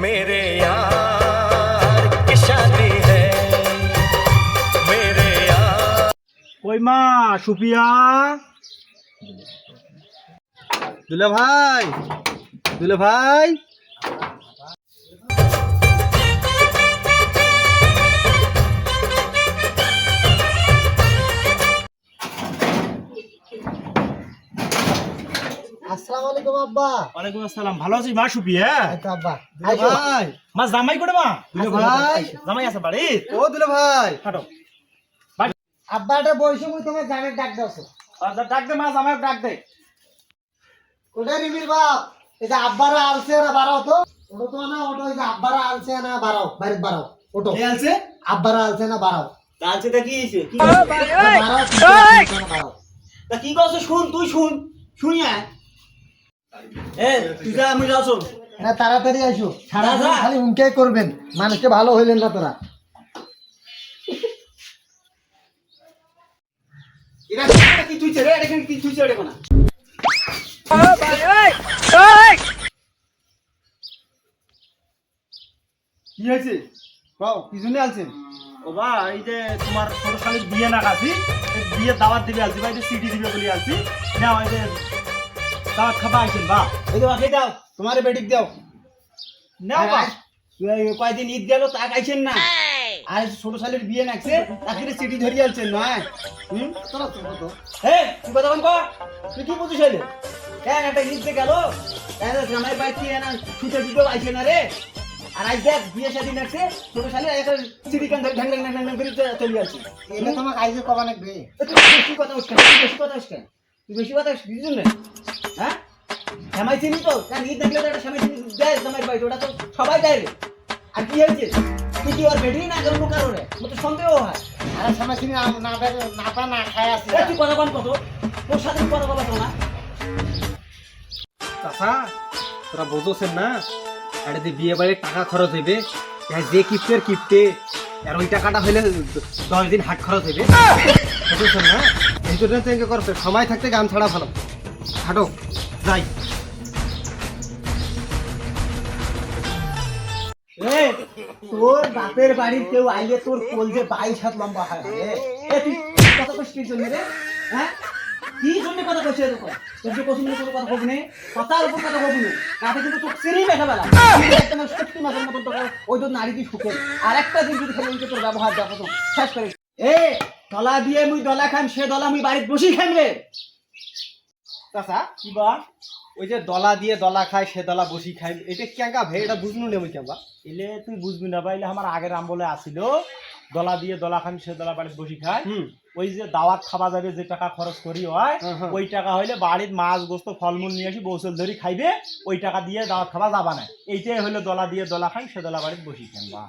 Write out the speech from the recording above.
मेरे यार की शादी है मेरे यार। ওই মা সুপিয়া দুলা ভাই দুলা ভাই আসসালামু আলাইকুম আব্বা। ওয়ালাইকুম আসসালাম। ভালো আছিস মা সুপিয়া? এই তো আব্বা। দুলা ভাই মা জামাই করে মা দুলা ভাই জামাই আছে বাড়ি? ও দুলা ভাই হাঁটো আব্বা এটা বইছে মুই তোমার জানের ডাক দাওছো। ডাক দে মা জামাই ডাক দে। ওটা রিমির বাপ এই যে আব্বারা আলছে না বাড়াও তো ওটা তো না ওটা ওই যে আব্বারা আলছে না বাড়াও বাইরে বাড়াও ওটো কে আছে? আব্বারা আলছে না বাড়াও আলছে তা কি হইছে? কি বাড়াও তা কি করছ? শুন তুই শুন শুনি আয়। এ তুই যা আমি যাও শুন। এটা তাড়াতাড়ি আইসো সারা যা। খালি উনকে করবেন মানুষকে ভালো হইলেন না তোরা। এরা কি তুই ছেড়ে এটা কি তুই ছেড়ে কোনা? কি হয়েছে? কও কি জন্য আলছেন? ও বা এই যে তোমার ছোট শালীর বিয়ে না কাছি বিয়ে দাওয়াত দিবে আলছি বা এই যে সিটি দিবে বলি আলছি না এই যে দাওয়াত খাবা আইছেন বা এই যে বাকি দাও তোমারে বেটিক দাও নাও বা তুই কয়দিন ঈদ গেল তা আইছেন না আর ছোট শালীর বিয়ে নাকছে তাকে সিটি ধরিয়ে আলছেন না চলো তো তো হে তুই কথা বল কর তুই কি বুঝিস হইলে কেন একটা ঈদ গেল তাহলে জামাই বাইক কি না ছুটে দিতে আইছে না রে আর আজ দেখ বিয়ে শাদী নাকছে ছোট শালী একটা সিটি কান ধরে ঢাং ঢাং ঢাং ঢাং করে চলে আসছে এটা তোমাকে আইজে কবা লাগবে। তুই বেশি কথা উঠছিস বেশি কথা উঠছিস তুই বেশি কথা উঠছিস জন্য হ্যাঁ জামাই চিনি তো কারণ ঈদ দেখলে তো একটা জামাই চিনি দেয় জামাই বাইক ওটা তো সবাই দেয় রে আর কি হয়েছে তুই কি ওর বেটি না অন্য কারণে আমার তো সন্দেহ হয় আরে সময় চিনি না পা না খায় আছে এ তুই কথা বল কত তোর সাথে কথা বলা তো না চাচা তোরা বোঝোছেন না এটা যে বিয়ে বাড়ির টাকা খরচ হইবে যে কিপ্টের কিপ্টে আর ওই টাকাটা হইলে 10 দিন হাট খরচ হইবে বুঝছেন না এই জন্য তো এঙ্গে করতে সময় থাকতে গান ছাড়া ভালো হাঁটো যাই এ তোর বাপের বাড়ির কেউ আইলে তোর কোল যে 22 হাত লম্বা হয় রে এ তুই কথা কইছিস কি জন্য রে হ্যাঁ কি জন্য কথা কইছিস রে তোর যে পছন্দ করে কথা কইবি না কথার উপর কথা কইবি না কাছে কিন্তু তোর সিরি দেখা বেলা একটা সত্যি মাঝে মত তোর ওই তো নারী কি সুখে আর একটা দিন যদি খেলে তোর ব্যবহার দেখো তো শেষ করে এ দলা দিয়ে মুই দলা খাম সে দলা মুই বাড়িতে বসি খাম রে চাচা কি বা ওই যে দলা দিয়ে দলা খায় সে দলা বসি খায় এটা কেঙ্গা ভাই এটা বুঝনু নেই কেঙ্গা এলে তুই বুঝবি না পাইলে আমার আগের আমলে আসিল দলা দিয়ে দলা খান সে দলা বাড়িতে বসি খায় ওই যে দাওয়াত খাওয়া যাবে যে টাকা খরচ করি হয় ওই টাকা হইলে বাড়ির মাছ গোস্ত ফলমূল নিয়ে আসি বৌসল ধরি খাইবে ওই টাকা দিয়ে দাওয়াত খাওয়া যাবা না এইটাই হলো দলা দিয়ে দলা খান সে দলা বাড়িতে বসি খান বা